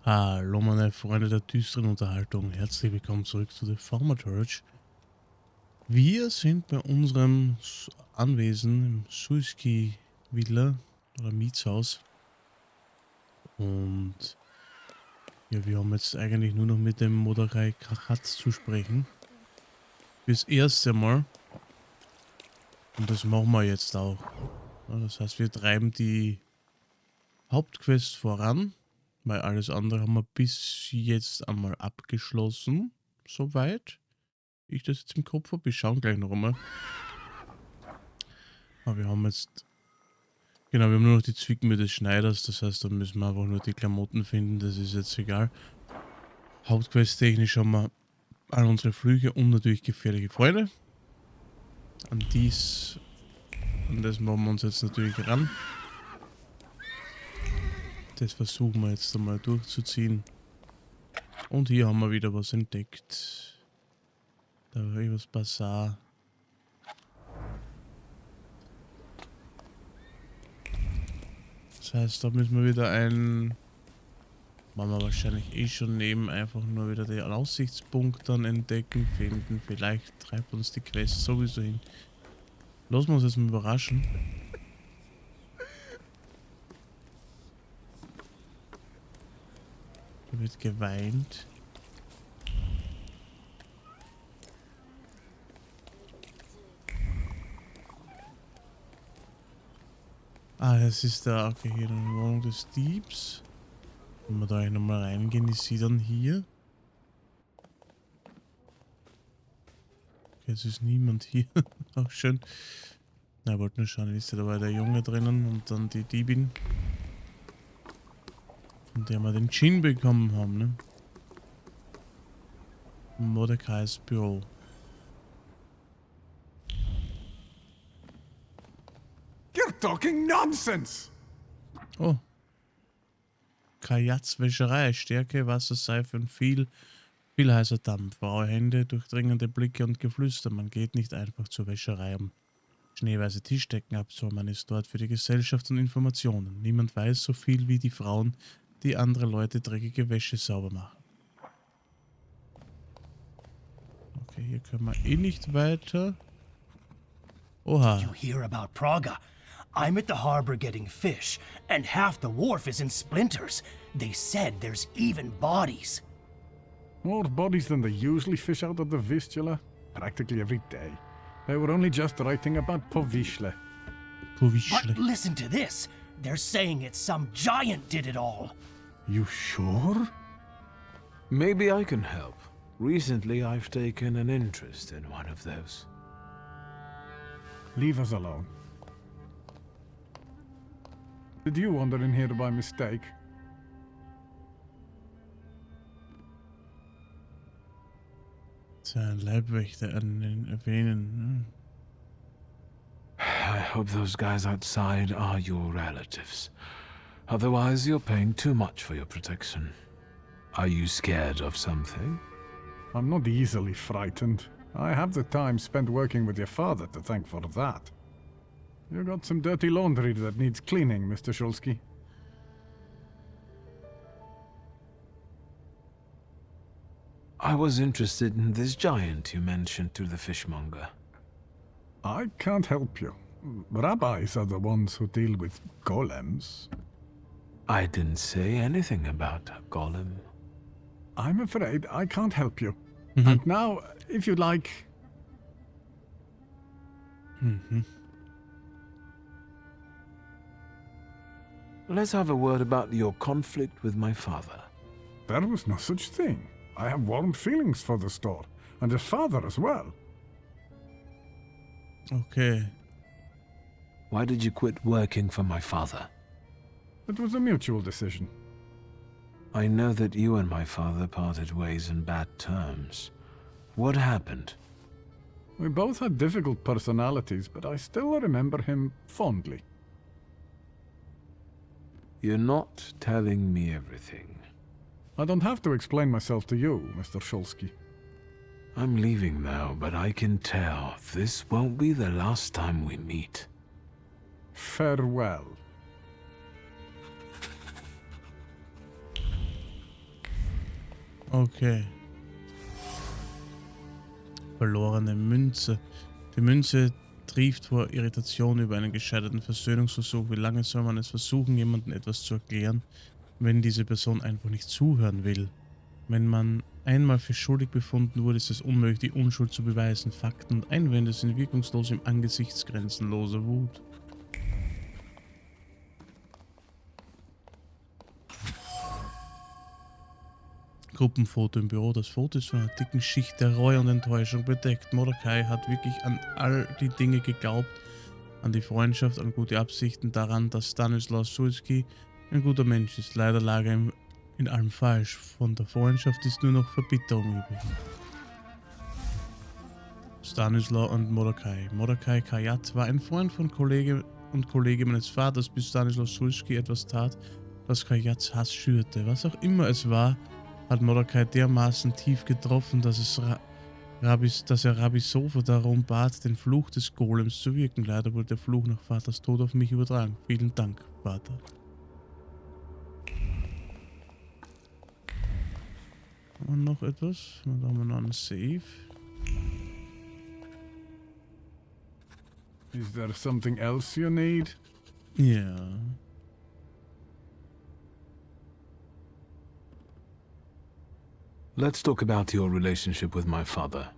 Hallo meine Freunde der düsteren Unterhaltung, herzlich willkommen zurück zu der Thaumaturge. Wir sind bei unserem Anwesen im Sulski Villa oder Mietshaus und ja, wir haben jetzt eigentlich nur noch mit dem Moderei Kachatz zu sprechen. Fürs erste Mal. Und das machen wir jetzt auch. Ja, das heißt, wir treiben die Hauptquest voran, weil alles andere haben wir bis jetzt einmal abgeschlossen. Soweit ich das jetzt im Kopf habe. Wir schauen gleich noch einmal. Aber wir haben jetzt... Genau, wir haben nur noch die Zwicken des Schneiders. Das heißt, dann müssen wir einfach nur die Klamotten finden. Das ist jetzt egal. Hauptquest-technisch haben wir all unsere Flüge und natürlich gefährliche Freunde. An das machen wir uns jetzt natürlich ran. Das versuchen wir jetzt einmal durchzuziehen. Und hier haben wir wieder was entdeckt. Da war irgendwas Bazar. Das heißt, da müssen wir wieder machen wir wahrscheinlich eh schon neben, einfach nur wieder den Aussichtspunkt dann entdecken, finden. Vielleicht treibt uns die Quest sowieso hin. Lassen wir uns jetzt mal überraschen. Hier wird geweint. Das ist da, okay, hier eine Wohnung des Diebs. Wenn wir da eigentlich nochmal reingehen, ist sie dann hier? Okay, es ist niemand hier. Auch schön. Na, wollte nur schauen, ist ja dabei der Junge drinnen und dann die Diebin. Von der wir den Gin bekommen haben, ne? Mordecais Büro. You're talking nonsense! Oh. Kajatzwäscherei, Stärke, Wasser, Seife und viel heißer Dampf. Raue Hände, durchdringende Blicke und Geflüster. Man geht nicht einfach zur Wäscherei, um schneeweiße Tischdecken abzuholen. Man ist dort für die Gesellschaft und Informationen. Niemand weiß so viel wie die Frauen, die andere Leute dreckige Wäsche sauber machen. Okay, hier können wir eh nicht weiter. Oha. Did you hear about Praga? I'm at the harbor getting fish, and half the wharf is in splinters. They said there's even bodies. More bodies than they usually fish out of the Vistula. Practically every day. They were only just writing about Povishle. But listen to this. They're saying it's some giant did it all. You sure? Maybe I can help. Recently, I've taken an interest in one of those. Leave us alone. Did you wander in here by mistake? Sein Leibwächter erwähnen. I hope those guys outside are your relatives. Otherwise, you're paying too much for your protection. Are you scared of something? I'm not easily frightened. I have the time spent working with your father to thank for that. You got some dirty laundry that needs cleaning, Mr. Shulsky. I was interested in this giant you mentioned to the fishmonger. I can't help you. Rabbis are the ones who deal with golems. I didn't say anything about a golem. I'm afraid I can't help you. And now, if you like... Let's have a word about your conflict with my father. There was no such thing. I have warm feelings for the store, and his father as well. Okay. Why did you quit working for my father? It was a mutual decision. I know that you and my father parted ways in bad terms. What happened? We both had difficult personalities, but I still remember him fondly. You're not telling me everything. I don't have to explain myself to you, Mr. Shulsky. I'm leaving now, but I can tell this won't be the last time we meet. Farewell. Okay. Verlorene Münze. Die Münze trieft vor Irritation über einen gescheiterten Versöhnungsversuch. Wie lange soll man es versuchen, jemandem etwas zu erklären, wenn diese Person einfach nicht zuhören will? Wenn man einmal für schuldig befunden wurde, ist es unmöglich, die Unschuld zu beweisen. Fakten und Einwände sind wirkungslos im Angesichts grenzenloser Wut. Gruppenfoto im Büro. Das Foto ist von einer dicken Schicht der Reue und Enttäuschung bedeckt. Mordecai hat wirklich an all die Dinge geglaubt, an die Freundschaft, an gute Absichten, daran, dass Stanislaus Sulski ein guter Mensch ist. Leider lag er in allem falsch. Von der Freundschaft ist nur noch Verbitterung übrig. Stanislaus und Mordecai. Mordecai Kajat war ein Freund von Kollege und Kollege meines Vaters, bis Stanislaus Sulski etwas tat, das Kajats Hass schürte. Was auch immer es war, hat Mordecai dermaßen tief getroffen, dass er Rabbi Sofa darum bat, den Fluch des Golems zu wirken. Leider wurde der Fluch nach Vaters Tod auf mich übertragen. Vielen Dank, Vater. Und noch etwas? Da haben wir noch einen Save. Is there something else you need? Ja. Let's talk about your relationship with my father.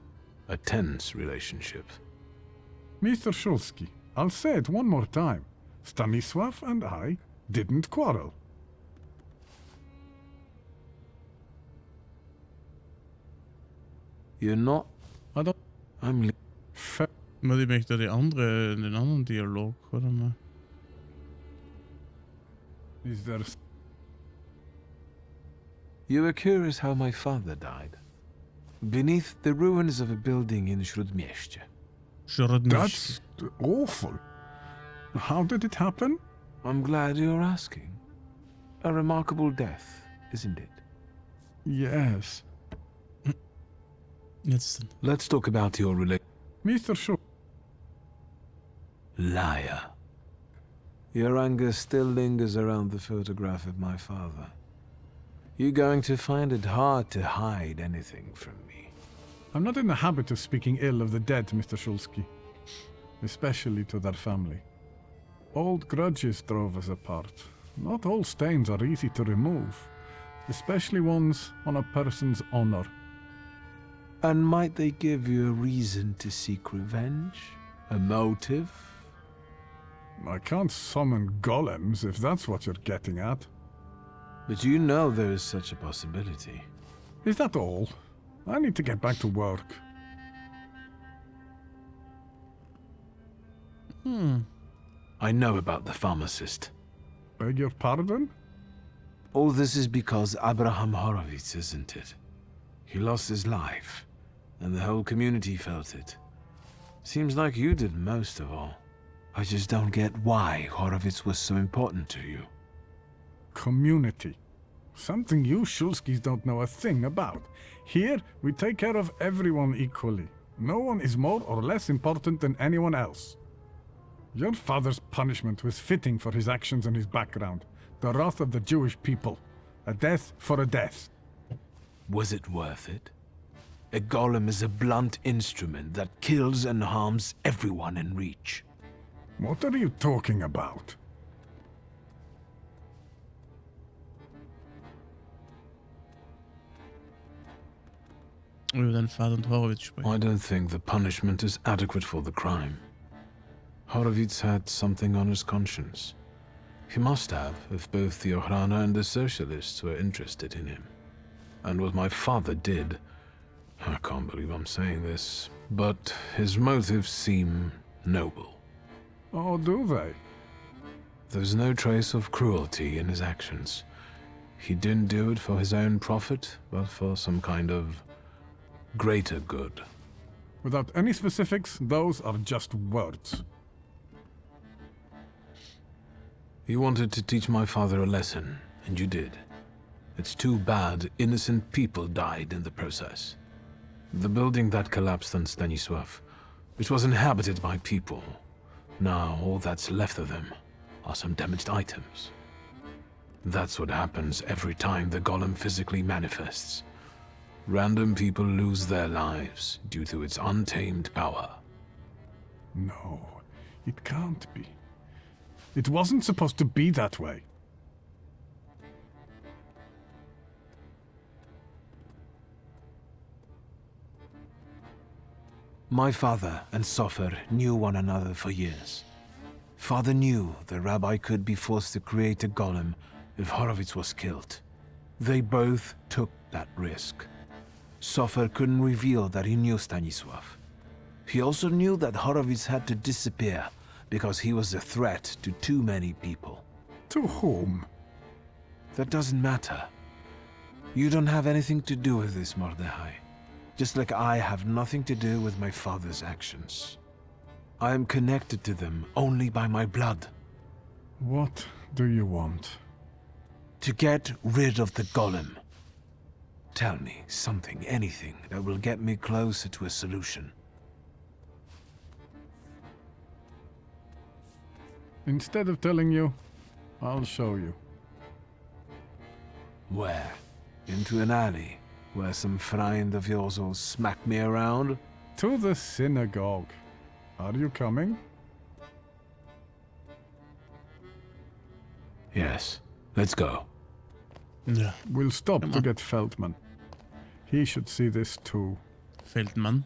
A tense relationship. Mr. Shulsky, I'll say it one more time. Stanisław and I didn't quarrel. You're not... I don't... I'm... Mal, ich möchte den anderen Dialog, oder mal? Is there... You were curious how my father died. Beneath the ruins of a building in Śródmieście. That's awful. How did it happen? I'm glad you're asking. A remarkable death, isn't it? Yes. Jetzt. Let's talk about your Mr. Shul... Liar. Your anger still lingers around the photograph of my father. You're going to find it hard to hide anything from me. I'm not in the habit of speaking ill of the dead, Mr. Shulsky. Especially to their family. Old grudges drove us apart. Not all stains are easy to remove. Especially ones on a person's honor. And might they give you a reason to seek revenge? A motive? I can't summon golems if that's what you're getting at. But you know there is such a possibility. Is that all? I need to get back to work. I know about the pharmacist. Beg your pardon? All this is because Abraham Horowitz, isn't it? He lost his life, and the whole community felt it. Seems like you did most of all. I just don't get why Horowitz was so important to you. Community. Something you Shulskis don't know a thing about. Here, we take care of everyone equally. No one is more or less important than anyone else. Your father's punishment was fitting for his actions and his background. The wrath of the Jewish people. A death for a death. Was it worth it? A golem is a blunt instrument that kills and harms everyone in reach. What are you talking about? Über deinen Vater und Horowitz sprechen. I don't think the punishment is adequate for the crime. Horowitz had something on his conscience. He must have, if both the Ochrana and the Socialists were interested in him. And what my father did, I can't believe I'm saying this, but his motives seem noble. Oh, do they? There's no trace of cruelty in his actions. He didn't do it for his own profit, but for some kind of greater good. Without any specifics, those are just words. You wanted to teach my father a lesson, and you did. It's too bad innocent people died in the process. The building that collapsed on Stanisław, it was inhabited by people. Now all that's left of them are some damaged items. That's what happens every time the golem physically manifests. Random people lose their lives due to its untamed power. No, it can't be. It wasn't supposed to be that way. My father and Sofer knew one another for years. Father knew the rabbi could be forced to create a golem if Horowitz was killed. They both took that risk. Sofer couldn't reveal that he knew Stanisław. He also knew that Horowitz had to disappear because he was a threat to too many people. To whom? That doesn't matter. You don't have anything to do with this, Mordechai. Just like I have nothing to do with my father's actions. I am connected to them only by my blood. What do you want? To get rid of the golem. Tell me something, anything, that will get me closer to a solution. Instead of telling you, I'll show you. Where? Into an alley, where some friend of yours will smack me around? To the synagogue. Are you coming? Yes, let's go. Ja, We'll stop Come to on. get Feldman. He should see this too. Feldmann.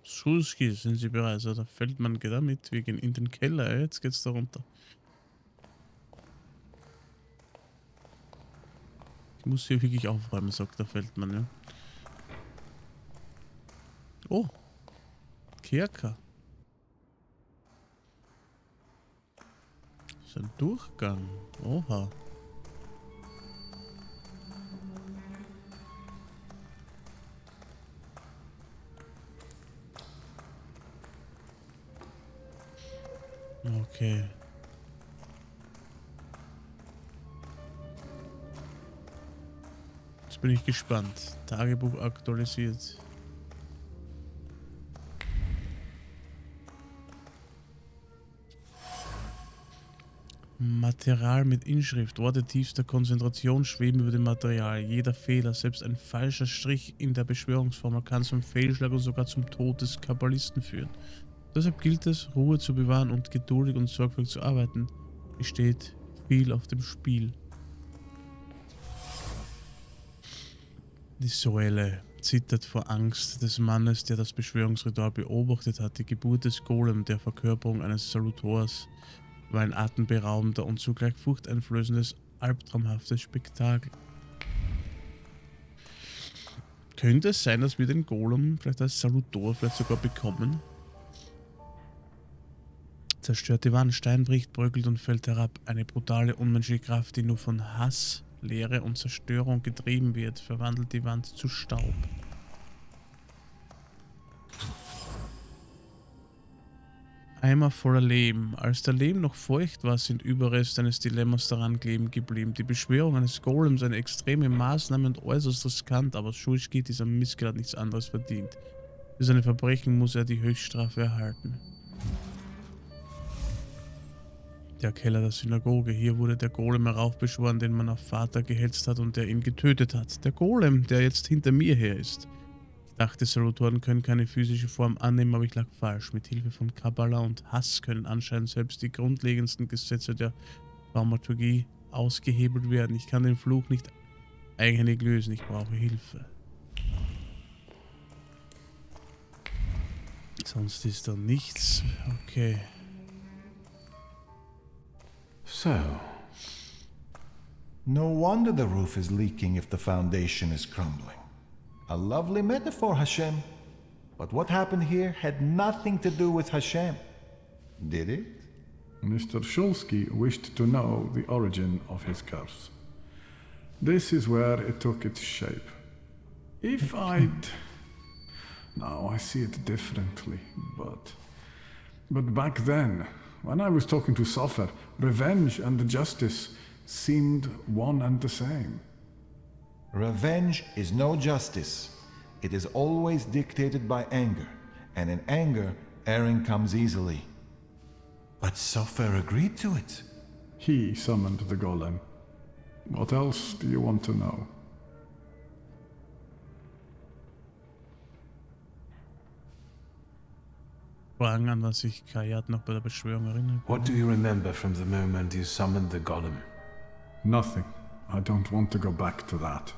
Schulski, sind Sie bereit? Also der Feldmann geht da mit. Wir gehen in den Keller. Jetzt geht's da runter. Ich muss hier wirklich aufräumen, sagt der Feldmann, ja. Oh. Kerker. Das ist ein Durchgang. Oha. Okay. Jetzt bin ich gespannt. Tagebuch aktualisiert. Material mit Inschrift. Worte tiefster Konzentration schweben über dem Material. Jeder Fehler, selbst ein falscher Strich in der Beschwörungsformel kann zum Fehlschlag und sogar zum Tod des Kabbalisten führen. Deshalb gilt es, Ruhe zu bewahren und geduldig und sorgfältig zu arbeiten. Es steht viel auf dem Spiel. Die Säule zittert vor Angst des Mannes, der das Beschwörungsritual beobachtet hat. Die Geburt des Golem, der Verkörperung eines Salutors, war ein atemberaubender und zugleich furchteinflößendes, albtraumhaftes Spektakel. Könnte es sein, dass wir den Golem vielleicht als Salutor vielleicht sogar bekommen? Zerstört die Wand, Stein bricht, bröckelt und fällt herab. Eine brutale, unmenschliche Kraft, die nur von Hass, Leere und Zerstörung getrieben wird, verwandelt die Wand zu Staub. Eimer voller Lehm. Als der Lehm noch feucht war, sind Überreste eines Dilemmas daran kleben geblieben. Die Beschwörung eines Golems, eine extreme Maßnahme und äußerst riskant, aber Schulski dieser Missgeber hat nichts anderes verdient. Für seine Verbrechen muss er die Höchststrafe erhalten. Der Keller der Synagoge. Hier wurde der Golem heraufbeschworen, den man auf Vater gehetzt hat und der ihn getötet hat. Der Golem, der jetzt hinter mir her ist. Ich dachte, Salutoren können keine physische Form annehmen, aber ich lag falsch. Mit Hilfe von Kabbala und Hass können anscheinend selbst die grundlegendsten Gesetze der Thaumaturgie ausgehebelt werden. Ich kann den Fluch nicht eigenhändig lösen, ich brauche Hilfe. Sonst ist da nichts. Okay. So, No wonder the roof is leaking if the foundation is crumbling. A lovely metaphor, Hashem. But what happened here had nothing to do with Hashem. Did it? Mr. Shulsky wished to know the origin of his curse. This is where it took its shape. If I'd... Now I see it differently, but back then, when I was talking to Sofer, revenge and justice seemed one and the same. Revenge is no justice. It is always dictated by anger, and in anger, erring comes easily. But Sofer agreed to it. He summoned the golem. What else do you want to know? Fragen, an was sich Kayat noch bei der Beschwörung erinnert. What do you remember from the moment you summoned the golem? Nothing. I don't want to go back to that.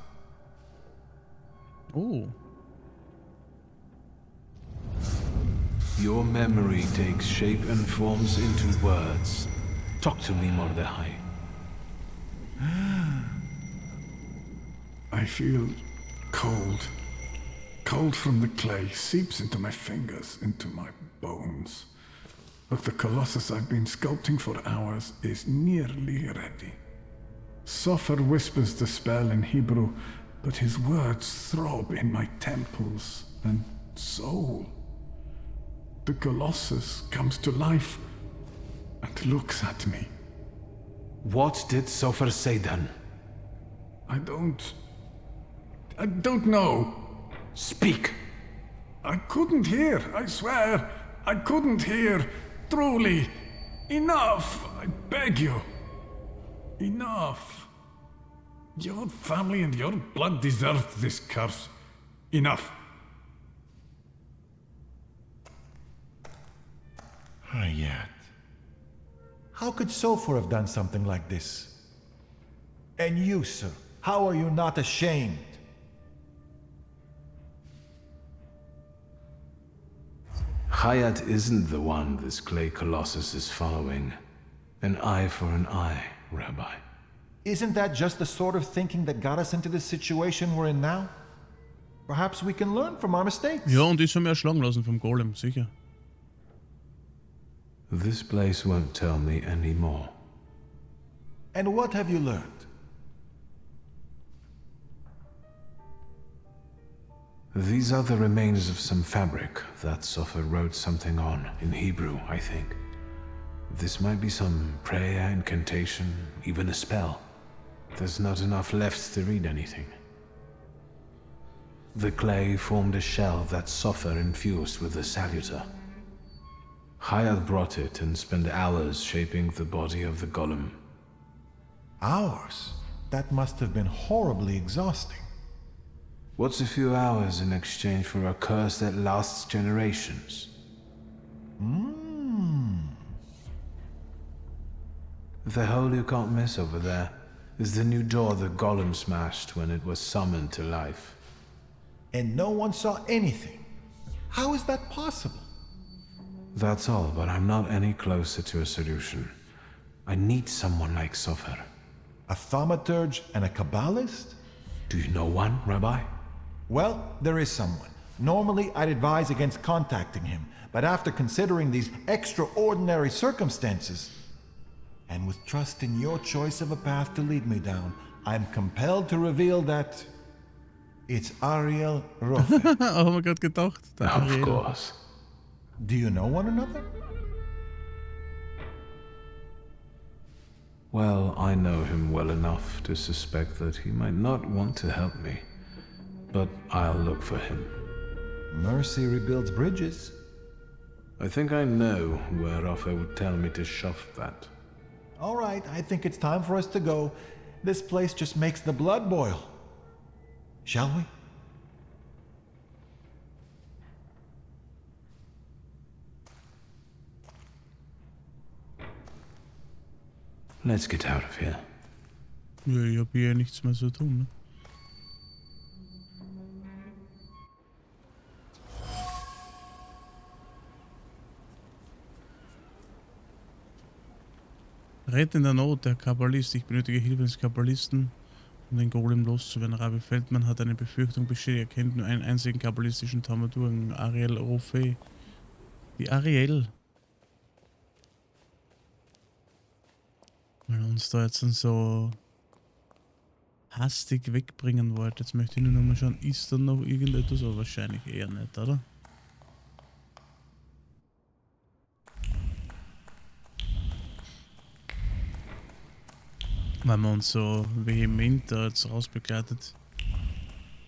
Oh. Your memory takes shape and forms into words. Talk to me, Mordechai. I feel cold. Cold from the clay seeps into my fingers, into my bones. But the colossus I've been sculpting for hours is nearly ready. Sofer whispers the spell in Hebrew, but his words throb in my temples and soul. The colossus comes to life and looks at me. What did Sofer say then? I don't know. Speak! I couldn't hear, I swear. I couldn't hear. Truly. Enough, I beg you. Enough. Your family and your blood deserved this curse. Enough. Yet. How could Sofer have done something like this? And you, sir, how are you not ashamed? Hayat isn't the one this clay colossus is following. An eye for an eye, Rabbi. Isn't that just the sort of thinking that got us into this situation we're in now? Perhaps we can learn from our mistakes. Ja, und ich soll mir erschlagen lassen vom Golem, sicher. This place won't tell me anymore. And what have you learned? These are the remains of some fabric that Sofer wrote something on, in Hebrew, I think. This might be some prayer, incantation, even a spell. There's not enough left to read anything. The clay formed a shell that Sofer infused with a salutor. Hayat brought it and spent hours shaping the body of the golem. Hours? That must have been horribly exhausting. What's a few hours in exchange for a curse that lasts generations? The hole you can't miss over there is the new door the golem smashed when it was summoned to life. And no one saw anything. How is that possible? That's all, but I'm not any closer to a solution. I need someone like Sofer. A thaumaturge and a kabbalist? Do you know one, Rabbi? Well, there is someone. Normally, I'd advise against contacting him, but after considering these extraordinary circumstances, and with trust in your choice of a path to lead me down, I'm compelled to reveal that it's ARIEL ROFE. Haben wir gerade gedacht. Der Of Ariel. course. Do you know one another? Well, I know him well enough to suspect that he might not want to help me. But I'll look for him. Mercy rebuilds bridges. I think I know where Rafa would tell me to shove that. All right, I think it's time for us to go. This place just makes the blood boil. Shall we? Let's get out of here. Ja, ich hab hier nichts mehr zu tun, ne? Rett in der Not, der Kabbalist. Ich benötige Hilfe des Kabbalisten, um den Golem loszuwerden. Rabbi Feldmann hat eine Befürchtung bestätigt. Er kennt nur einen einzigen kabbalistischen Thaumaturgen, ARIEL ROFE. Die Ariel. Weil er uns da jetzt so hastig wegbringen wollte. Jetzt möchte ich nur noch mal schauen, ist da noch irgendetwas? Aber wahrscheinlich eher nicht, oder? Weil man uns so vehement da jetzt rausbegleitet,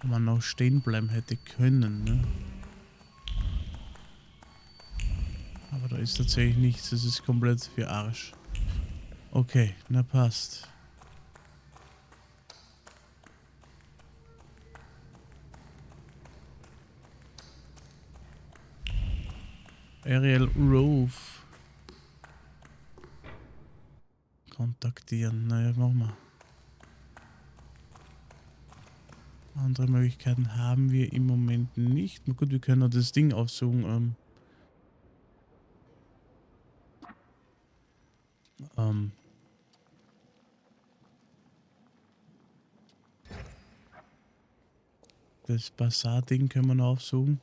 wenn man noch stehen bleiben hätte können, ne? Aber Aber da ist tatsächlich nichts. Das ist komplett für Arsch. Okay, na passt. ARIEL ROFE kontaktieren. Naja, machen wir. Andere Möglichkeiten haben wir im Moment nicht. Na gut, wir können auch das Ding aufsuchen. Das Bazar-Ding können wir noch aufsuchen.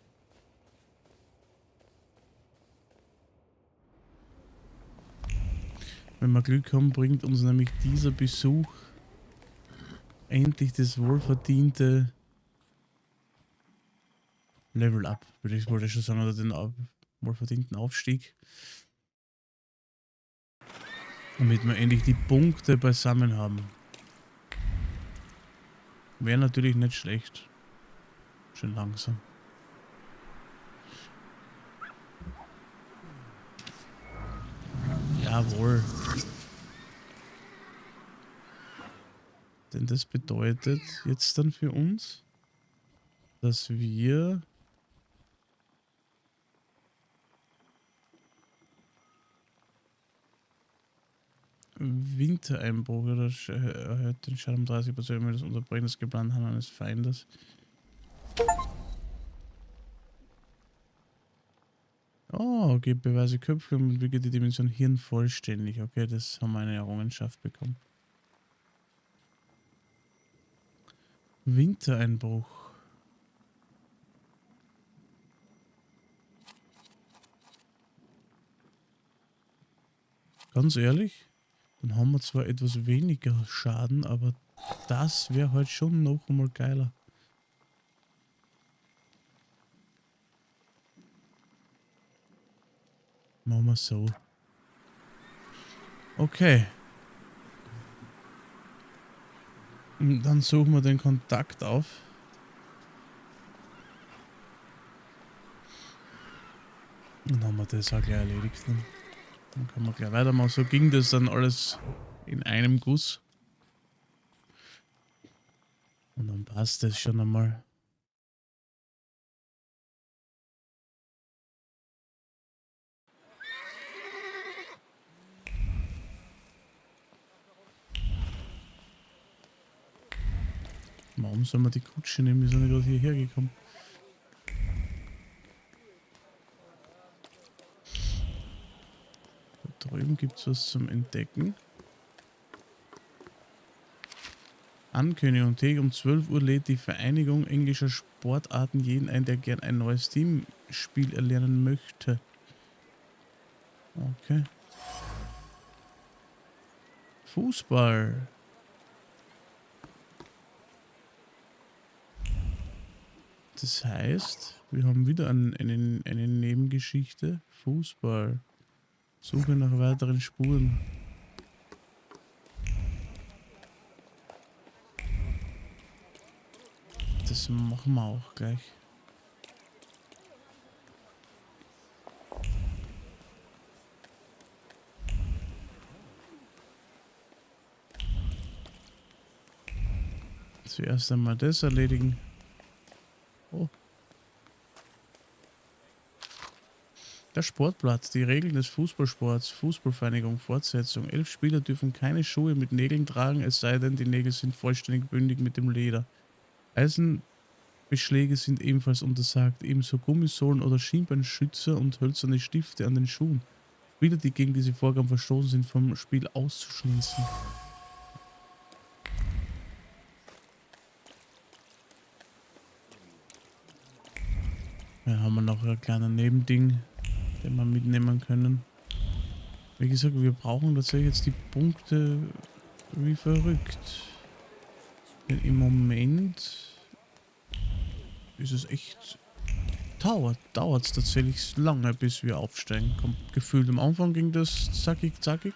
Wenn wir Glück haben, bringt uns nämlich dieser Besuch endlich das wohlverdiente Level Up, wollte ich schon sagen, oder den wohlverdienten Aufstieg. Damit wir endlich die Punkte beisammen haben. Wäre natürlich nicht schlecht. Schön langsam. Jawohl. Denn das bedeutet jetzt dann für uns, dass wir Wintereinbruch oder erhöht den Schaden um 30%, wenn das Unterbrechen des geplanten Handelns eines Feindes. Oh, okay, beweise Köpfe und entwickle die Dimension Hirn vollständig. Okay, das haben wir eine Errungenschaft bekommen. Wintereinbruch. Ganz ehrlich, dann haben wir zwar etwas weniger Schaden, aber das wäre halt schon noch einmal geiler. Machen wir so. Okay. Und dann suchen wir den Kontakt auf. Dann haben wir das auch gleich erledigt. Dann können wir gleich weitermachen. So ging das dann alles in einem Guss. Und dann passt das schon einmal. Warum soll man die Kutsche nehmen? Wir sind ja gerade hierher gekommen. Da drüben gibt es was zum Entdecken. Ankündigung. Täglich um 12 Uhr lädt die Vereinigung englischer Sportarten jeden ein, der gern ein neues Teamspiel erlernen möchte. Okay. Fußball. Das heißt, wir haben wieder eine Nebengeschichte. Fußball. Suche nach weiteren Spuren. Das machen wir auch gleich. Zuerst einmal das erledigen. Oh. Der Sportplatz, die Regeln des Fußballsports, Fußballvereinigung, Fortsetzung. 11 Spieler dürfen keine Schuhe mit Nägeln tragen, es sei denn, die Nägel sind vollständig bündig mit dem Leder. Eisenbeschläge sind ebenfalls untersagt, ebenso Gummisohlen oder Schienbeinschützer und hölzerne Stifte an den Schuhen. Spieler, die gegen diese Vorgaben verstoßen, sind vom Spiel auszuschließen. Dann haben wir noch ein kleines Nebending, den wir mitnehmen können. Wie gesagt, wir brauchen tatsächlich jetzt die Punkte wie verrückt. Denn im Moment ist es echt... Dauert es tatsächlich lange, bis wir aufsteigen. Kommt gefühlt am Anfang ging das zackig, zackig.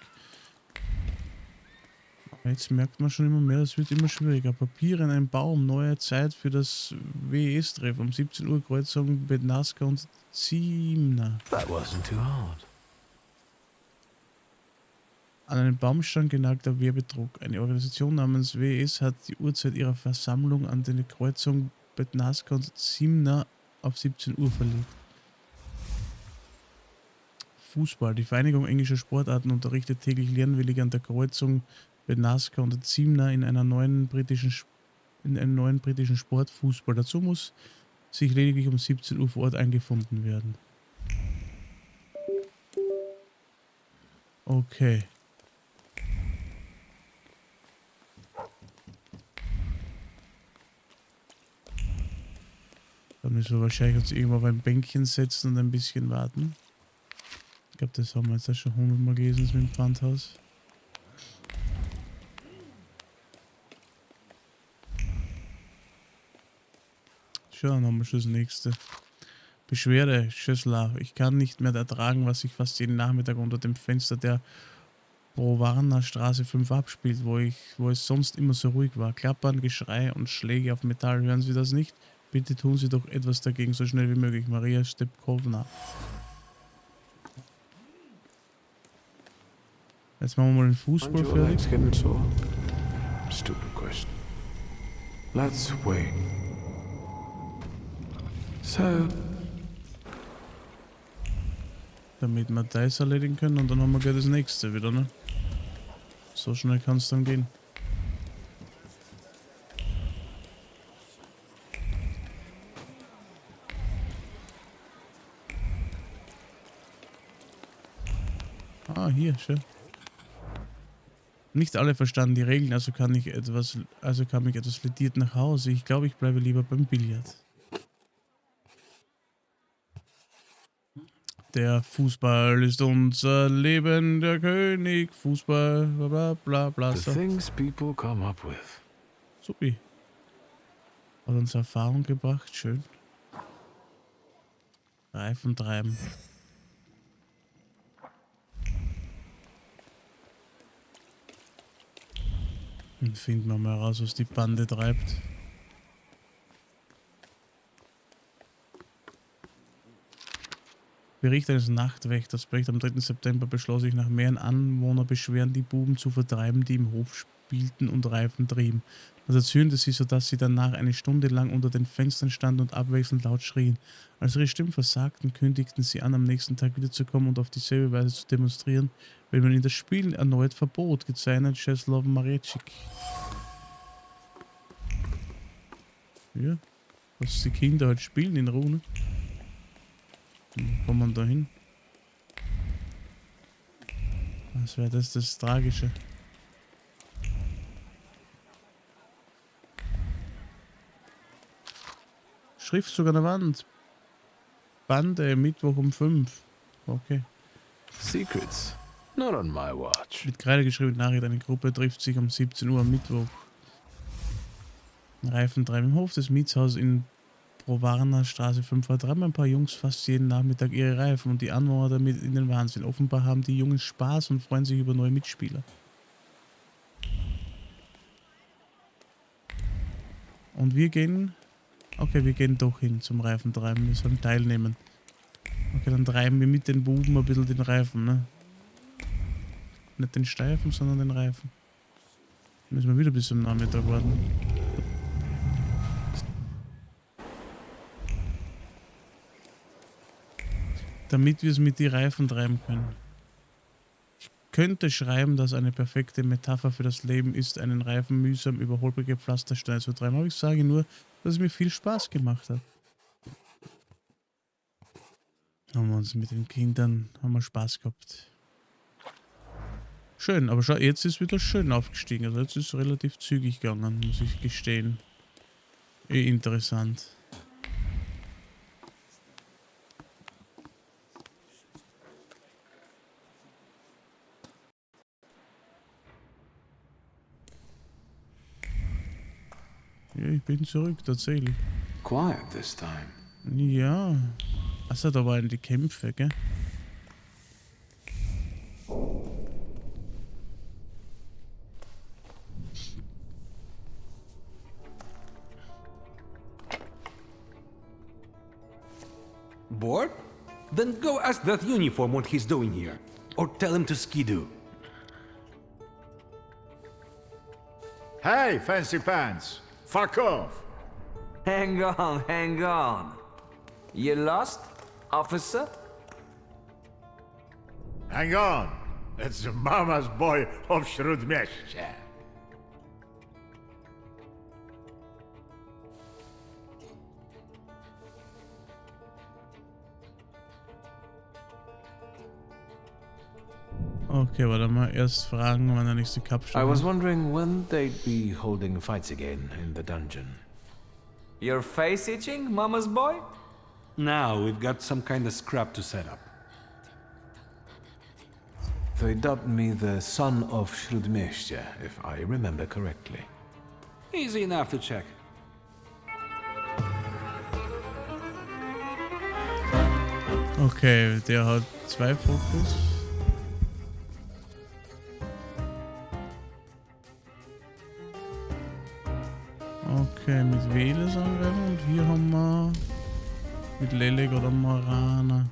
Aber jetzt merkt man schon immer mehr, es wird immer schwieriger. Papiere in einem Baum, neue Zeit für das WES-Treff um 17 Uhr, Kreuzung Bednaska und Ziemna. That wasn't too hard. An einen Baumstamm genagter Werbedruck. Eine Organisation namens WS hat die Uhrzeit ihrer Versammlung an der Kreuzung Bednaska und Simna auf 17 Uhr verlegt. Fußball. Die Vereinigung englischer Sportarten unterrichtet täglich Lernwillige an der Kreuzung Bednaska und Simna in einem neuen britischen Sport Fußball. Dazu muss sich lediglich um 17 Uhr vor Ort eingefunden werden. Okay. Dann müssen wir wahrscheinlich uns irgendwo auf ein Bänkchen setzen und ein bisschen warten. Ich glaube, das haben wir jetzt schon 100 Mal gelesen, das mit dem Pfandhaus. Schon, dann haben wir schon das nächste. Beschwerde, Schössler. Ich kann nicht mehr ertragen, was sich fast jeden Nachmittag unter dem Fenster der Browarner Straße 5 abspielt, wo es sonst immer so ruhig war. Klappern, Geschrei und Schläge auf Metall. Hören Sie das nicht? Bitte tun Sie doch etwas dagegen, so schnell wie möglich. Maria Stepkowna. Jetzt machen wir mal den Fußball Aren't your legs fertig. getting sore? Stupid question. Let's wait. So, Damit wir das erledigen können und dann haben wir gleich das nächste wieder, ne? So schnell kann es dann gehen. Ah, hier, schön. Nicht alle verstanden die Regeln, also kam mich etwas lediert nach Hause. Ich glaube, ich bleibe lieber beim Billard. Der Fußball ist unser Leben, der König, Fußball, bla bla bla bla. the So, things people come up with. supi. Hat uns Erfahrung gebracht, schön. Reifen treiben. Und finden wir mal raus, was die Bande treibt. Bericht eines Nachtwächters. Bericht am 3. September beschloss ich nach mehreren Anwohnerbeschwerden die Buben zu vertreiben, die im Hof spielten und Reifen trieben. Das erzürnte sie, sodass sie danach eine Stunde lang unter den Fenstern standen und abwechselnd laut schrien. Als ihre Stimmen versagten, kündigten sie an, am nächsten Tag wiederzukommen und auf dieselbe Weise zu demonstrieren, wenn man ihnen das Spielen erneut verbot. Gezeichnet Czeslaw Marecik. Ja, was die Kinder halt spielen in Ruhe. Ne? Wie kommt man da hin? Was wäre das Tragische? Schriftzug an der Wand. Bande, Mittwoch um 5. Okay. Secrets. Not on my watch. Mit Kreide geschrieben Nachricht, eine Gruppe trifft sich um 17 Uhr am Mittwoch. Reifen treiben im Hof des Mietshauses in Browarner Straße 5 vertreiben ein paar Jungs fast jeden Nachmittag ihre Reifen und die Anwohner damit in den Wahnsinn. Offenbar haben die Jungs Spaß und freuen sich über neue Mitspieler. Und wir gehen... Okay, wir gehen doch hin zum Reifentreiben. Wir sollen teilnehmen. Okay, dann treiben wir mit den Buben ein bisschen den Reifen, ne? Nicht den Steifen, sondern den Reifen. Müssen wir wieder bis zum Nachmittag warten. Damit wir es mit den Reifen treiben können. Ich könnte schreiben, dass eine perfekte Metapher für das Leben ist, einen Reifen mühsam über holprige Pflastersteine zu treiben. Aber ich sage nur, dass es mir viel Spaß gemacht hat. Haben wir uns mit den Kindern, haben wir Spaß gehabt. Schön, aber schau, jetzt ist wieder schön aufgestiegen. Also jetzt ist es relativ zügig gegangen, muss ich gestehen. Interessant. Ja, ich bin zurück, tatsächlich. Quiet this time. Ja. Achso, da waren die Kämpfe, gell? Bored? Then go ask that uniform what he's doing here. Or tell him to skidoo. Hey, fancy pants! Fuck off! Hang on, hang on. You lost, officer? Hang on! It's the mama's boy of Śródmieście. Okay, warte mal. Erst fragen, wann der nächste Cup I was steht. wondering when they'd be holding fights again in the dungeon. Your face itching, mama's boy? Now we've got some kind of scrap to set up. They dubbed me the son of Śródmieście, if I remember correctly. Easy enough to check. Okay, der hat 2 Fokus. Okay, mit Veles angreifen und hier haben wir mit Lelek oder Morana.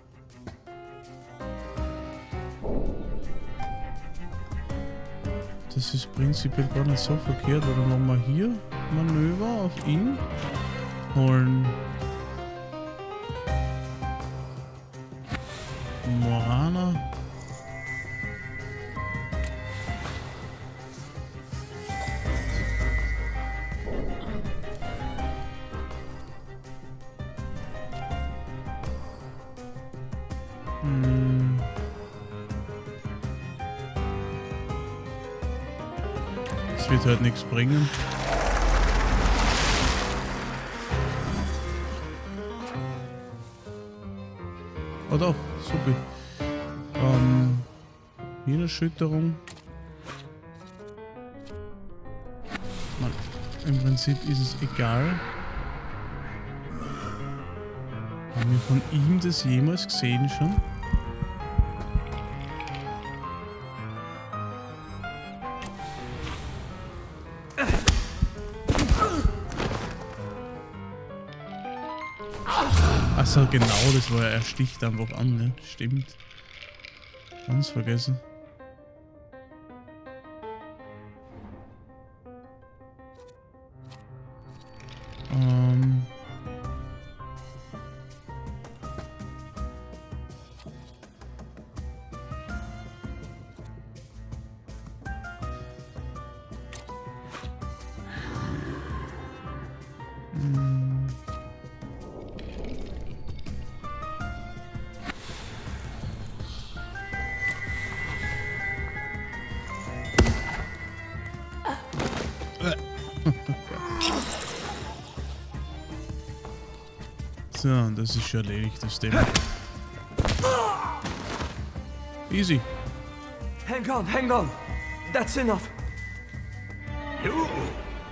Das ist prinzipiell gar nicht so verkehrt, oder machen wir hier Manöver auf ihn holen. Morana. Das wird halt nichts bringen. Oh doch, super. Hirnerschütterung. Mann, im Prinzip ist es egal. Haben wir von ihm das jemals gesehen schon? Achso, genau, das war ja, er sticht einfach an, ne? Stimmt. Ganz vergessen. So, das ist schon erledigt, das Thema. Easy. Hang on. That's enough.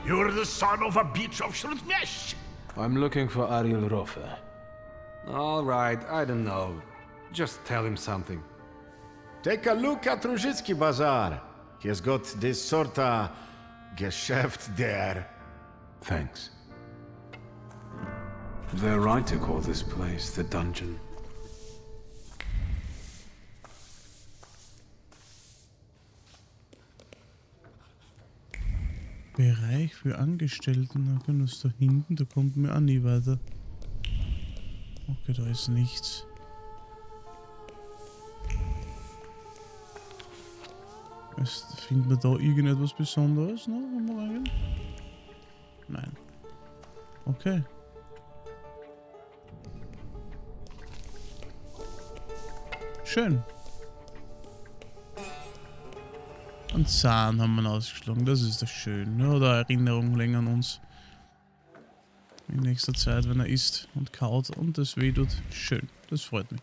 You're the son of a bitch of Śródmieście! I'm looking for ARIEL ROFE. All right, I don't know. Just tell him something. Take a look at Różycki Bazaar. He has got this sorta Geschöpf there. Thanks. They're right to call this place the dungeon. Bereich für Angestellten. Okay, das ist da hinten, da kommt mir auch nie weiter. Okay, da ist nichts. Findet man da irgendetwas Besonderes noch, wenn wir reingehen? Nein. Okay. Schön. Und Zahn haben wir ausgeschlagen, das ist doch schön. Ne? Oder Erinnerungen länger an uns. In nächster Zeit, wenn er isst und kaut und das weh tut. Schön, das freut mich.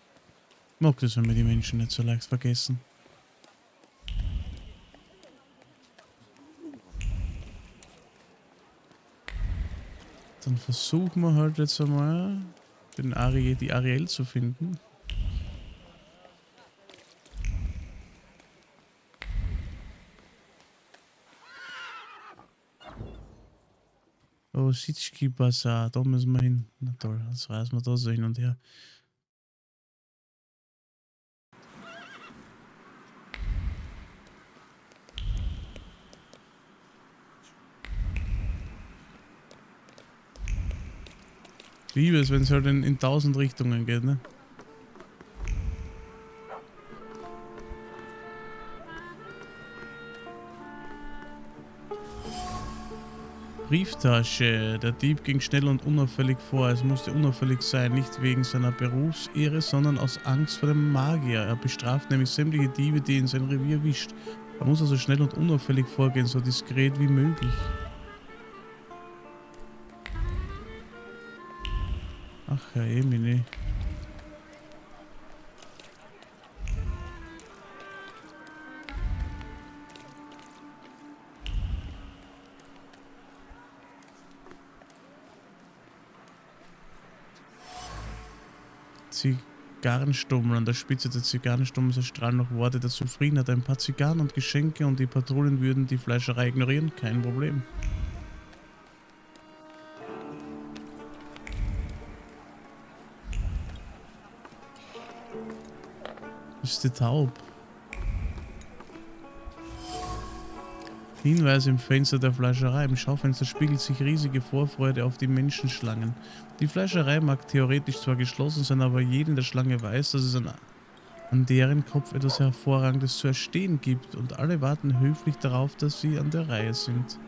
Ich mag das, wenn wir die Menschen nicht so leicht vergessen. Dann versuchen wir halt jetzt einmal die Ariel zu finden. Oh, Sitschki Bazaar, da müssen wir hin. Na toll, jetzt reisen wir da so hin und her. Liebe es, wenn es halt in 1000 Richtungen geht, ne? Brieftasche. Der Dieb ging schnell und unauffällig vor. Es musste unauffällig sein, nicht wegen seiner Berufsehre, sondern aus Angst vor dem Magier. Er bestraft nämlich sämtliche Diebe, die in sein Revier wischt. Er muss also schnell und unauffällig vorgehen, so diskret wie möglich. Ach, Herr Emine. Zigarrenstummel. An der Spitze der Zigarrenstummels erstrahlen noch Worte der Zufriedenheit. Ein paar Zigarren und Geschenke und die Patrouillen würden die Fleischerei ignorieren. Kein Problem. Ist die taub? Hinweis im Fenster der Fleischerei. Im Schaufenster spiegelt sich riesige Vorfreude auf die Menschenschlangen. Die Fleischerei mag theoretisch zwar geschlossen sein, aber jeder in der Schlange weiß, dass es an deren Kopf etwas Hervorragendes zu erstehen gibt und alle warten höflich darauf, dass sie an der Reihe sind.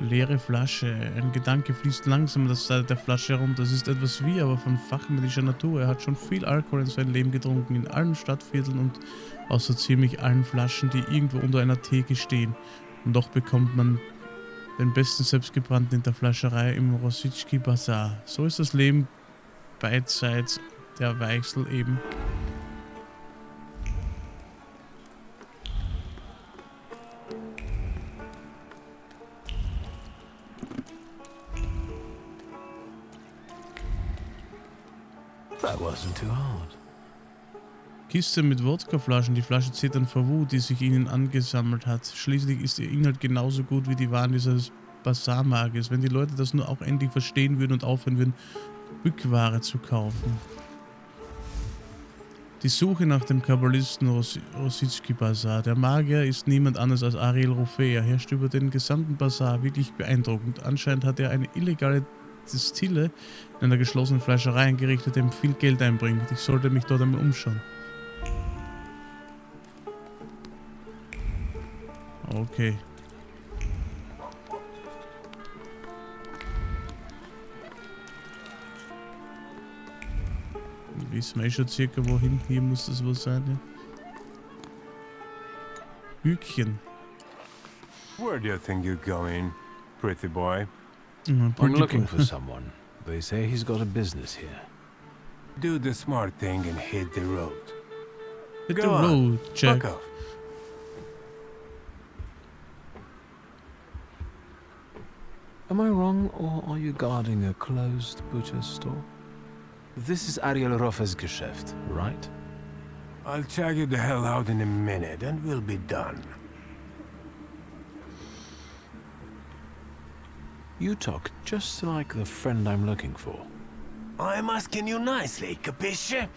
Leere Flasche. Ein Gedanke fließt langsam an der Seite der Flasche herunter. Das ist etwas wie, aber von fachmännischer Natur. Er hat schon viel Alkohol in seinem Leben getrunken, in allen Stadtvierteln und außer ziemlich allen Flaschen, die irgendwo unter einer Theke stehen. Und doch bekommt man den besten selbstgebrannten in der Fleischerei im Rosicki Bazar. So ist das Leben beidseits der Weichsel eben. That wasn't too hard. Kiste mit Wodkaflaschen. Die Flasche zittern vor Wut, die sich ihnen angesammelt hat. Schließlich ist ihr Inhalt genauso gut wie die Waren dieses Basarmarktes. Wenn die Leute das nur auch endlich verstehen würden und aufhören würden, Bückware zu kaufen. Die Suche nach dem Kabbalisten Rosicki Bazar. Der Magier ist niemand anderes als ARIEL ROFE. Er herrscht über den gesamten Bazar. Wirklich beeindruckend. Anscheinend hat er eine illegale Destille in einer geschlossenen Fleischerei eingerichtet, dem viel Geld einbringt. Ich sollte mich dort einmal umschauen. Okay. Wissen wir schon circa wohin. Hier muss das wohl sein. Ja. Hütchen. Where do you think you're going, pretty boy? I'm looking for someone. They say he's got a business here. Do the smart thing and hit the road. Hit Go the on, road, Jack. fuck off. Am I wrong, or are you guarding a closed butcher store? This is ARIEL ROFE's Geschöpf, right? I'll check you the hell out in a minute and we'll be done. You talk just like the friend I'm looking for. I'm asking you nicely, capisce?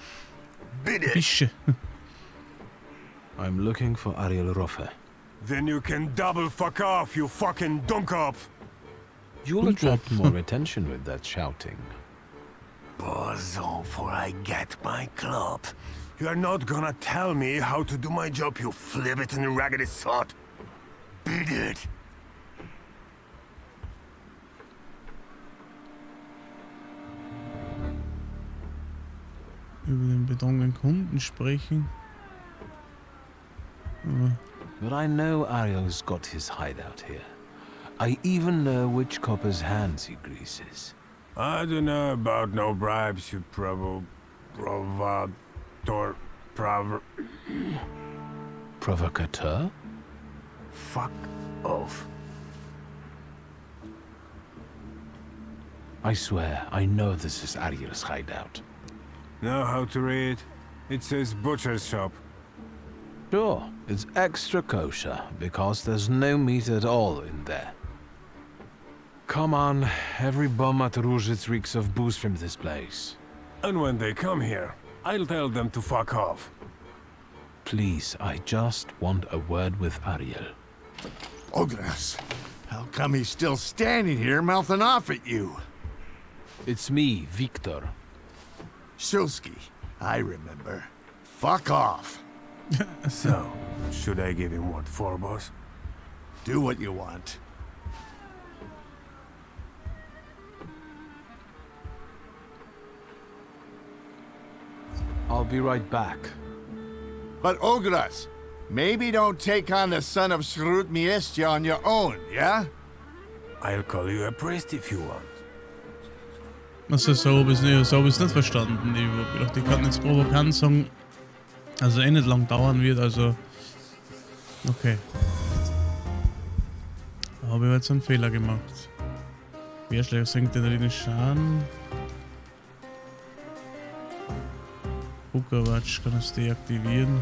Bid it. Bische. I'm looking for ARIEL ROFE. Then you can double fuck off, you fucking dummkopf. You'll attract more attention with that shouting. Bozo, for I get my club. You're not gonna tell me how to do my job, you flibbit and raggedy sot. Beat it. Über den betrunkenen Kunden sprechen. Aber But I know Ariel's got his hideout here. I even know which copper's hands he greases. I don't know about no bribes, you provocateur. Provocateur? Fuck off. I swear, I know this is Ariel's hideout. Know how to read? It says butcher's shop. Sure, it's extra kosher, because there's no meat at all in there. Come on, every bum at Ruzhitz reeks of booze from this place. And when they come here, I'll tell them to fuck off. Please, I just want a word with Ariel. Ogres, how come he's still standing here mouthing off at you? It's me, Victor. Shulsky, I remember. Fuck off. So, should I give him what for, boss? Do what you want. I'll be right back. But Ogres, maybe don't take on the son of Shrut Miestia on your own, yeah? I'll call you a priest if you want. Also so habe ich es nicht verstanden. Ich hab gedacht, ich kann jetzt provokant sagen, also nicht lang dauern wird, also okay. Da habe ich jetzt einen Fehler gemacht. Wer schlägt senkt den Schaden? Buckerwatsch kann es deaktivieren.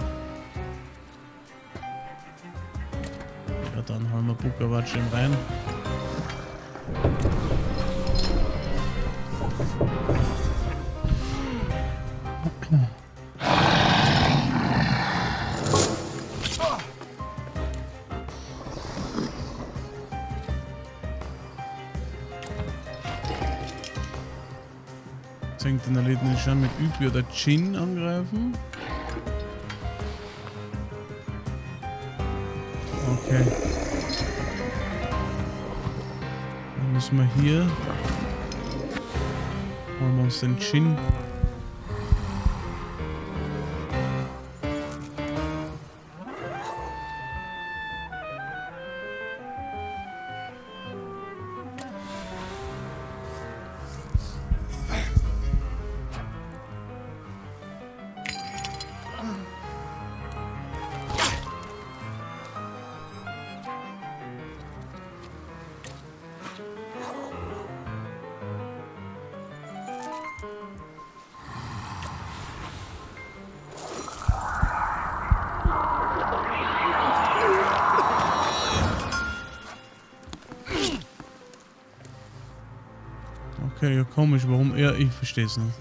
Ja, dann haben wir Buckerwatsch rein. Senkt den erlittenen Schaden mit Über oder Chin angreifen. Okay. Dann müssen wir hier. Holen wir uns den Chin. Okay, ja komisch, warum er, ich verstehe es nicht.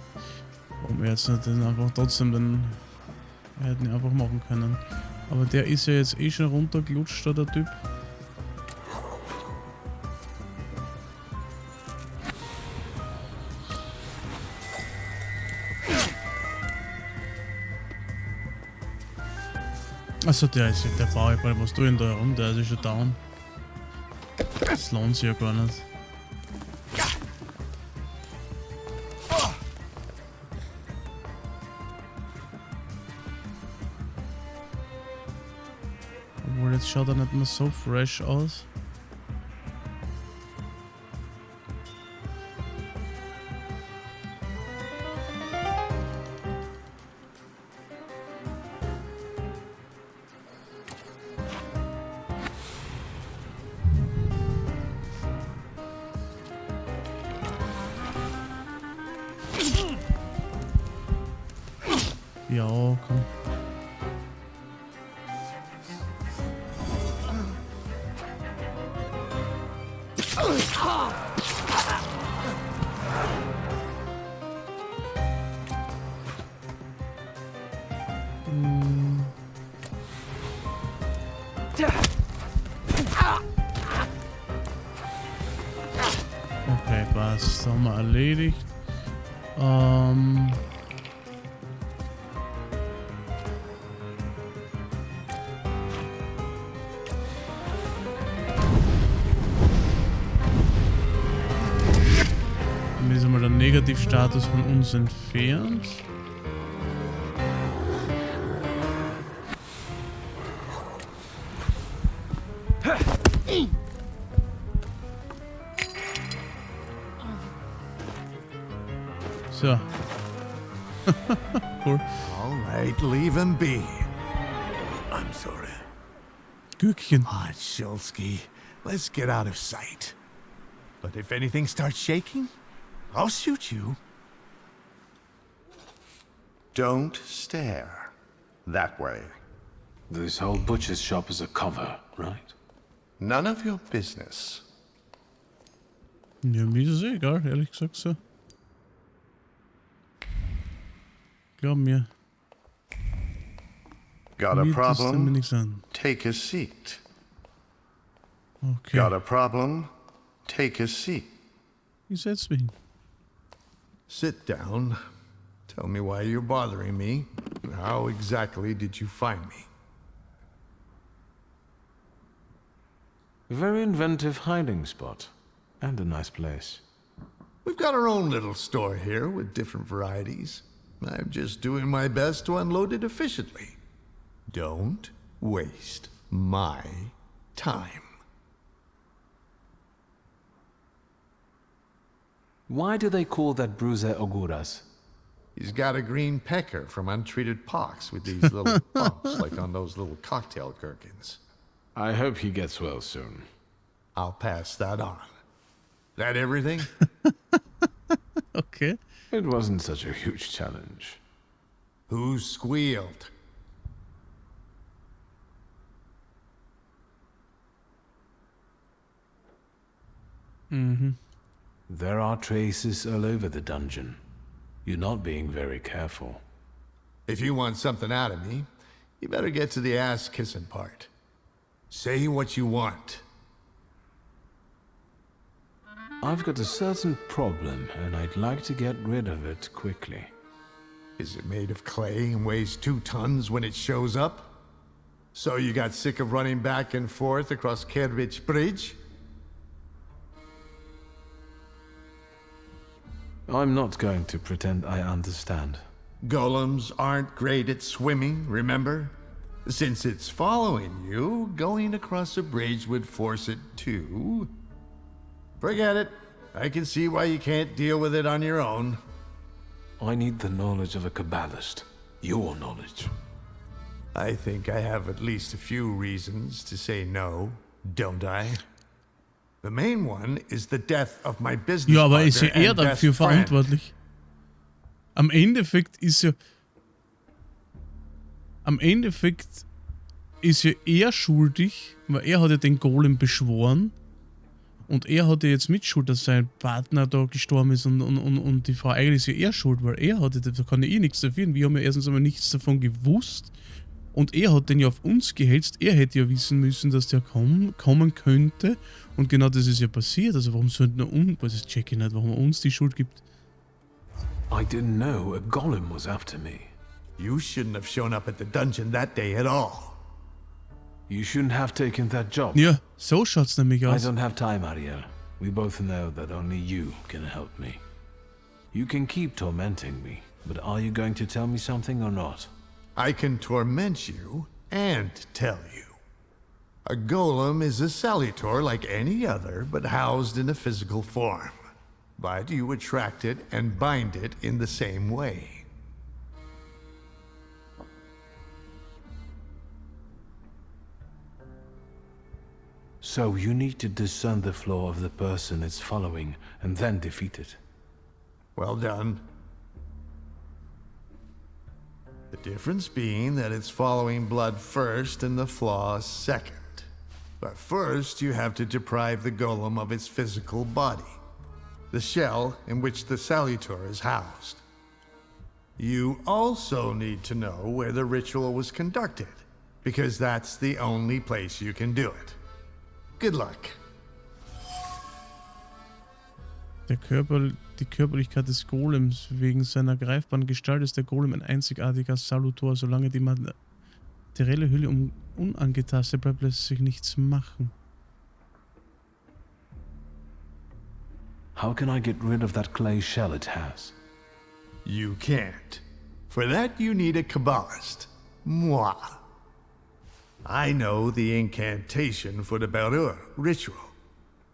Warum er jetzt nicht den einfach trotzdem den, er hätte ihn einfach machen können. Aber der ist ja jetzt eh schon runtergelutscht, da der Typ. Achso, der ist ja, der Bauerball, was du in da herum, der ist ja schon down. Das lohnt sich ja gar nicht. Obwohl, jetzt schaut er nicht mehr so fresh aus. Ja, komm. Okay, passt. Haben wir erledigt. Dann ist einmal der Negativstatus von uns entfernt. So. Cool. All right, leave him be. I'm sorry. Gürkchen. Ah, Shulsky, let's get out of sight. But if anything starts shaking, I'll shoot you. Don't stare. That way. This whole butcher's shop is a cover, right? None of your business. Ja, mir ist es eh egal, ehrlich gesagt so. Glaub mir. Got a Mir tust du mir problem? nichts an. Take a seat. Okay. Got a problem? Take a seat. Ich setz mich hin. Sit down. Tell me why you're bothering me. How exactly did you find me? A very inventive hiding spot. And a nice place. We've got our own little store here with different varieties. I'm just doing my best to unload it efficiently. Don't waste my time. Why do they call that bruiser Oguras? He's got a green pecker from untreated pox with these little bumps like on those little cocktail gherkins. I hope he gets well soon. I'll pass that on. That everything? Okay. It wasn't such a huge challenge. Who squealed? There are traces all over the dungeon. You're not being very careful. If you want something out of me, you better get to the ass-kissing part. Say what you want. I've got a certain problem, and I'd like to get rid of it quickly. Is it made of clay and weighs 2 tons when it shows up? So you got sick of running back and forth across Kervich Bridge? I'm not going to pretend I understand. Golems aren't great at swimming, remember? Since it's following you, going across a bridge would force it to. Forget it. I can see why you can't deal with it on your own. I need the knowledge of a Kabbalist. Your knowledge. I think I have at least a few reasons to say no, don't I? The main one is the death of my business Ja, aber ist ja partner er and best dafür friend. verantwortlich. Am Endeffekt ist ja er schuldig, weil er hat ja den Golem beschworen und er hat ja jetzt Mitschuld, dass sein Partner da gestorben ist und die Frau, eigentlich ist ja er schuld, weil er hat ja, da kann ja eh nichts dafür. Wir haben ja erstens einmal nichts davon gewusst und er hat den ja auf uns gehetzt. Er hätte ja wissen müssen, dass der kommen könnte und genau das ist ja passiert. Also warum sollten wir uns, das check ich nicht, warum er uns die Schuld gibt. I didn't know a golem was after me. You shouldn't have shown up at the dungeon that day at all. You shouldn't have taken that job. Ja, so schaut's nämlich I aus. don't have time, Ariel. We both know that only you can help me. You can keep tormenting me, but are you going to tell me something or not? I can torment you and tell you. A golem is a salutor like any other, but housed in a physical form. But you attract it and bind it in the same way. So you need to discern the flaw of the person it's following and then defeat it. Well done. The difference being that it's following blood first and the flaw second. But first you have to deprive the golem of its physical body, the shell in which the salutor is housed. You also need to know where the ritual was conducted, because that's the only place you can do it. Good luck. Die Körperlichkeit des Golems. Wegen seiner greifbaren Gestalt ist der Golem ein einzigartiger Salutor. Solange die materielle Hülle unangetastet bleibt, lässt sich nichts machen. How can I get rid of that clay shell it has? You can't. For that you need a Kabbalist. Moi. I know the incantation for the Berur ritual.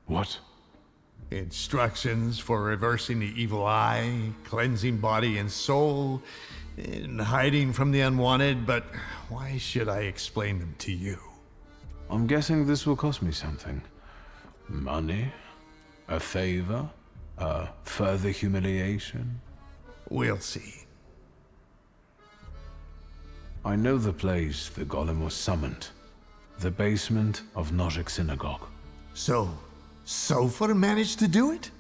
What? Instructions for reversing the evil eye, cleansing body and soul, and hiding from the unwanted, but why should I explain them to you? I'm guessing this will cost me something. Money? A favor? A further humiliation? We'll see. I know the place the golem was summoned. The basement of Nozhik Synagogue. So, Sofer managed to do it?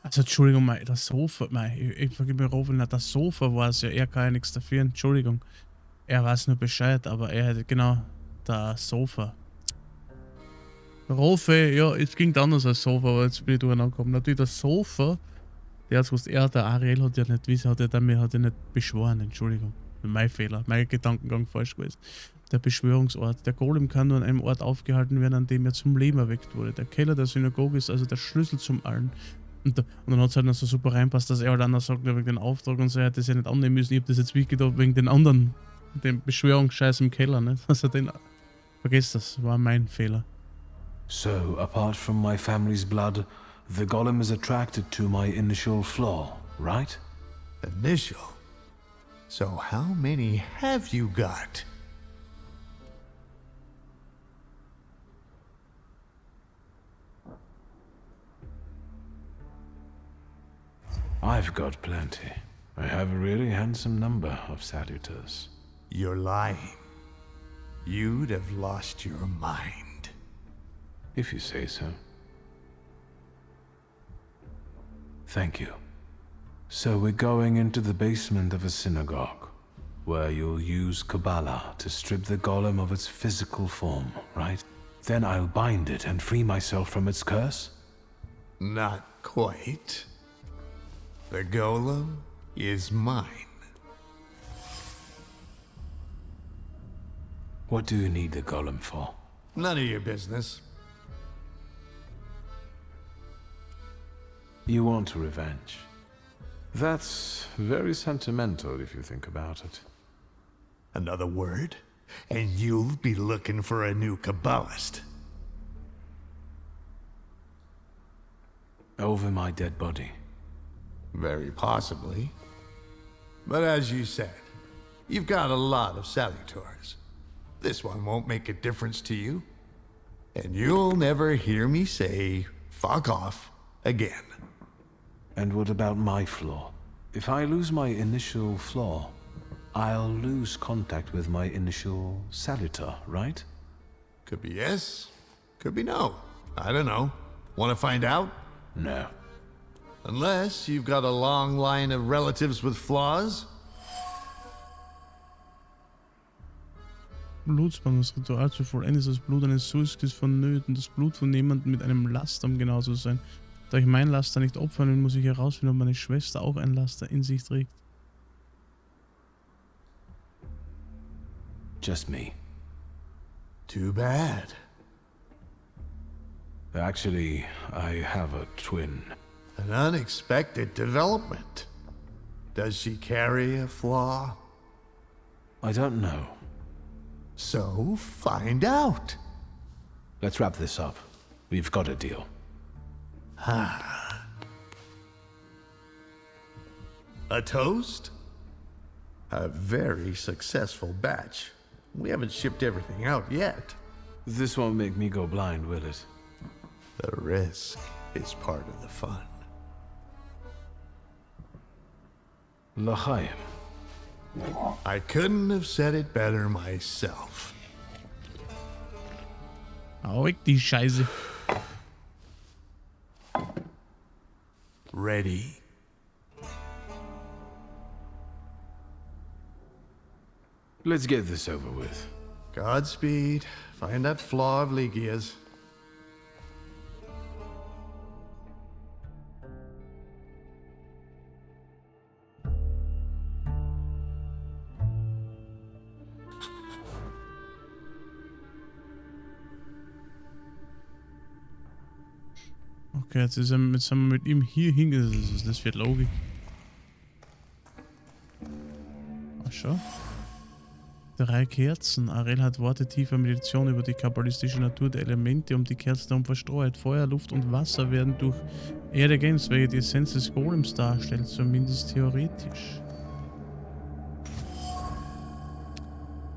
Also Entschuldigung, das Sofa, ich vergib mir Rofe, das Sofa war es ja, er kann ja nichts dafür, Entschuldigung. Er weiß nur Bescheid, aber er hätte, genau, das Sofa. Rofe, ja, es ging anders als Sofa, aber jetzt bin ich durcheinander gekommen. Natürlich das Sofa, der hat gewusst, der Ariel hat ja nicht wissen, hat er nicht beschworen, Entschuldigung. Mein Fehler, mein Gedankengang falsch gewesen. Der Beschwörungsort. Der Golem kann nur an einem Ort aufgehalten werden, an dem er zum Leben erweckt wurde. Der Keller der Synagoge ist also der Schlüssel zum Allen. Und dann hat es halt noch so super reinpasst, dass er halt anders sagt, wegen den Auftrag und so, er hätte das ja nicht annehmen müssen. Ich habe das jetzt wirklich gedacht, wegen den anderen, dem Beschwörungsscheiß im Keller, nicht? Also vergesst das, war mein Fehler. So, apart from my family's blood, the golem is attracted to my initial flaw, right? Initial? So how many have you got? I've got plenty. I have a really handsome number of salutors. You're lying. You'd have lost your mind. If you say so. Thank you. So we're going into the basement of a synagogue, where you'll use Kabbalah to strip the golem of its physical form, right? Then I'll bind it and free myself from its curse? Not quite. The golem is mine. What do you need the golem for? None of your business. You want revenge. That's very sentimental if you think about it. Another word, and you'll be looking for a new Kabbalist. Over my dead body. Very possibly. But as you said, you've got a lot of salutors. This one won't make a difference to you. And you'll never hear me say, fuck off, again. And what about my flaw? If I lose my initial flaw, I'll lose contact with my initial salutor, right? Could be yes, could be no. I don't know. Want to find out? No. Unless you've got a long line of relatives with flaws? Blutsband, das Ritual zu vollenden ist das Blut eines Suizis vonnöten. Das Blut von jemandem mit einem Laster, um genau zu sein. Da ich mein Laster nicht opfern will, muss ich herausfinden, ob meine Schwester auch ein Laster in sich trägt. Just me. Too bad. Actually, I have a twin. An unexpected development. Does she carry a flaw? I don't know. So find out. Let's wrap this up. We've got a deal. A toast? A very successful batch. We haven't shipped everything out yet. This won't make me go blind, will it? The risk is part of the fun. L'chaim. I couldn't have said it better myself. Hau weg die Scheiße. Ready? Let's get this over with. Godspeed. Find that flaw of Ligia's. Okay, jetzt sind wir mit ihm hier hingegangen. Das wird Logik. Ach schon. 3 Kerzen. Ariel hat Worte tiefer Meditation über die kabbalistische Natur der Elemente um die Kerzen herum verstreut. Feuer, Luft und Wasser werden durch Erde ergänzt, welche die Essenz des Golems darstellt, zumindest theoretisch.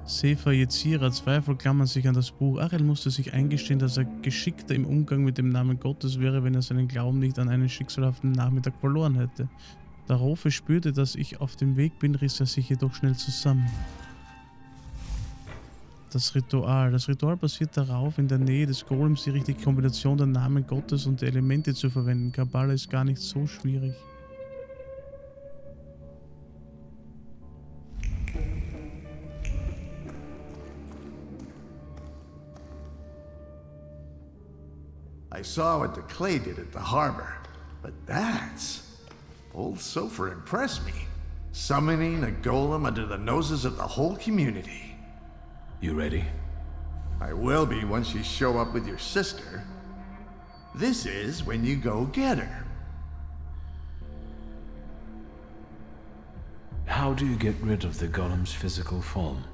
Sefer Yetzira, Zweifel klammern sich an das Buch. Ariel musste sich eingestehen, dass er geschickter im Umgang mit dem Namen Gottes wäre, wenn er seinen Glauben nicht an einen schicksalhaften Nachmittag verloren hätte. Da Rofe spürte, dass ich auf dem Weg bin, riss er sich jedoch schnell zusammen. Das Ritual. Das Ritual basiert darauf, in der Nähe des Golems die richtige Kombination der Namen Gottes und der Elemente zu verwenden. Kabbala ist gar nicht so schwierig. I saw what the clay did at the harbor, but that's... Old Sofer impressed me. Summoning a golem under the noses of the whole community. You ready? I will be once you show up with your sister. This is when you go get her. How do you get rid of the golem's physical form?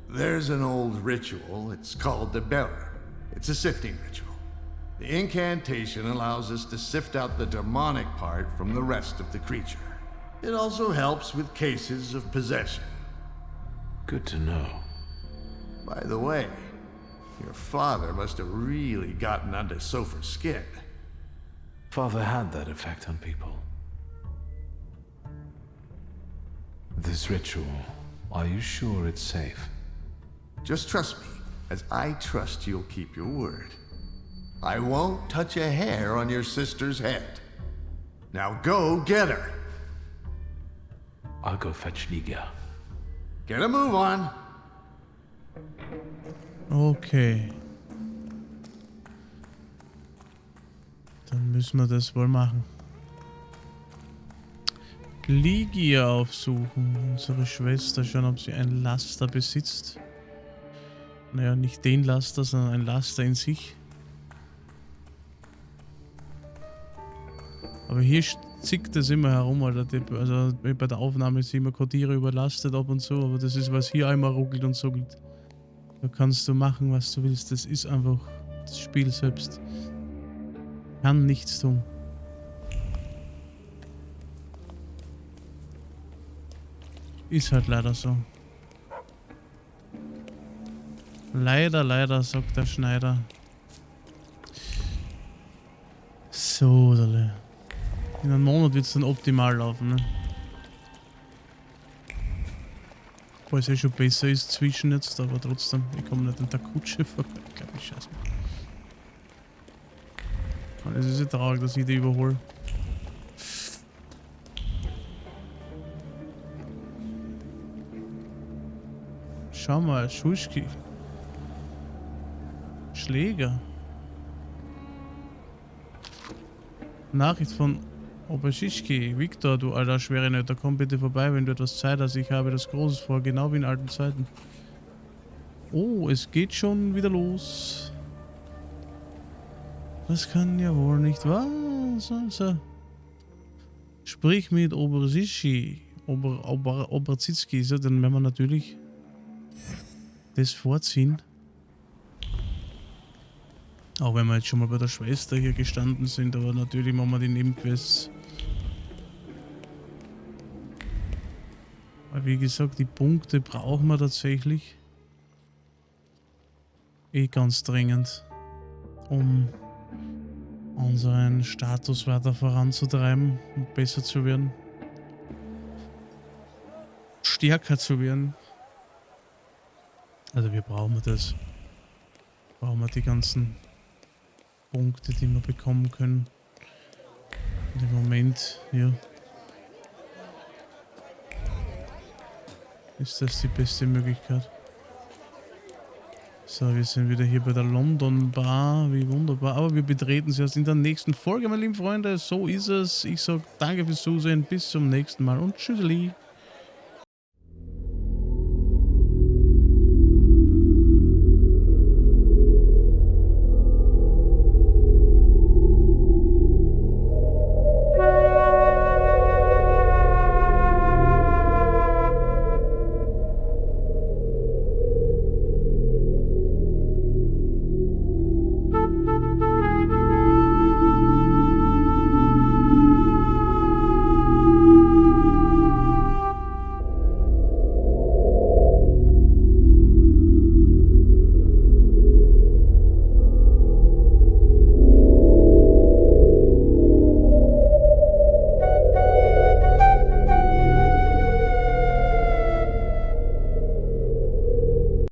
There's an old ritual. It's called the Beller. It's a sifting ritual. The incantation allows us to sift out the demonic part from the rest of the creature. It also helps with cases of possession. Good to know. By the way, your father must have really gotten under Sofer's skin. Father had that effect on people. This ritual, are you sure it's safe? Just trust me, as I trust you'll keep your word. I won't touch a hair on your sister's head. Now go get her. I'll go fetch Liga. Get a move on. Okay. Dann müssen wir das wohl machen. Ligia aufsuchen. Unsere Schwester. Schauen, ob sie ein Laster besitzt. Naja, nicht den Laster, sondern ein Laster in sich. Aber hier zickt es immer herum, Alter. Also bei der Aufnahme ist immer Codierer überlastet ab und zu, aber das ist, was hier einmal ruckelt und zuckelt. Da kannst du machen, was du willst. Das ist einfach das Spiel selbst. Kann nichts tun. Ist halt leider so. Leider, leider, sagt der Schneider. So, Dale. In einem Monat wird es dann optimal laufen, ne? Obwohl es ja schon besser ist zwischen jetzt, aber trotzdem, ich komme nicht an der Kutsche vorbei. Ich glaube, ich scheiße. Es ist ja traurig, dass ich die überhole. Schau mal, Schuschki. Schläger. Nachricht von Obaschischki. Viktor, du alter schwere Nöter, komm bitte vorbei, wenn du etwas Zeit hast. Ich habe das Großes vor, genau wie in alten Zeiten. Oh, es geht schon wieder los. Das kann ja wohl nicht wahr sein. So. Sprich mit Oberzitzki. Oberzitzki. So, dann werden wir natürlich das vorziehen. Auch wenn wir jetzt schon mal bei der Schwester hier gestanden sind, aber natürlich machen wir die Nebenquests. Weil wie gesagt, die Punkte brauchen wir tatsächlich. Ganz dringend. Um unseren Status weiter voranzutreiben und besser zu werden. Stärker zu werden. Also wir brauchen das. Brauchen wir die ganzen Punkte, die wir bekommen können. Und im Moment, ja, ist das die beste Möglichkeit. So, wir sind wieder hier bei der London Bar. Wie wunderbar. Aber wir betreten sie erst in der nächsten Folge, meine lieben Freunde. So ist es. Ich sage danke fürs Zusehen. Bis zum nächsten Mal und tschüsseli.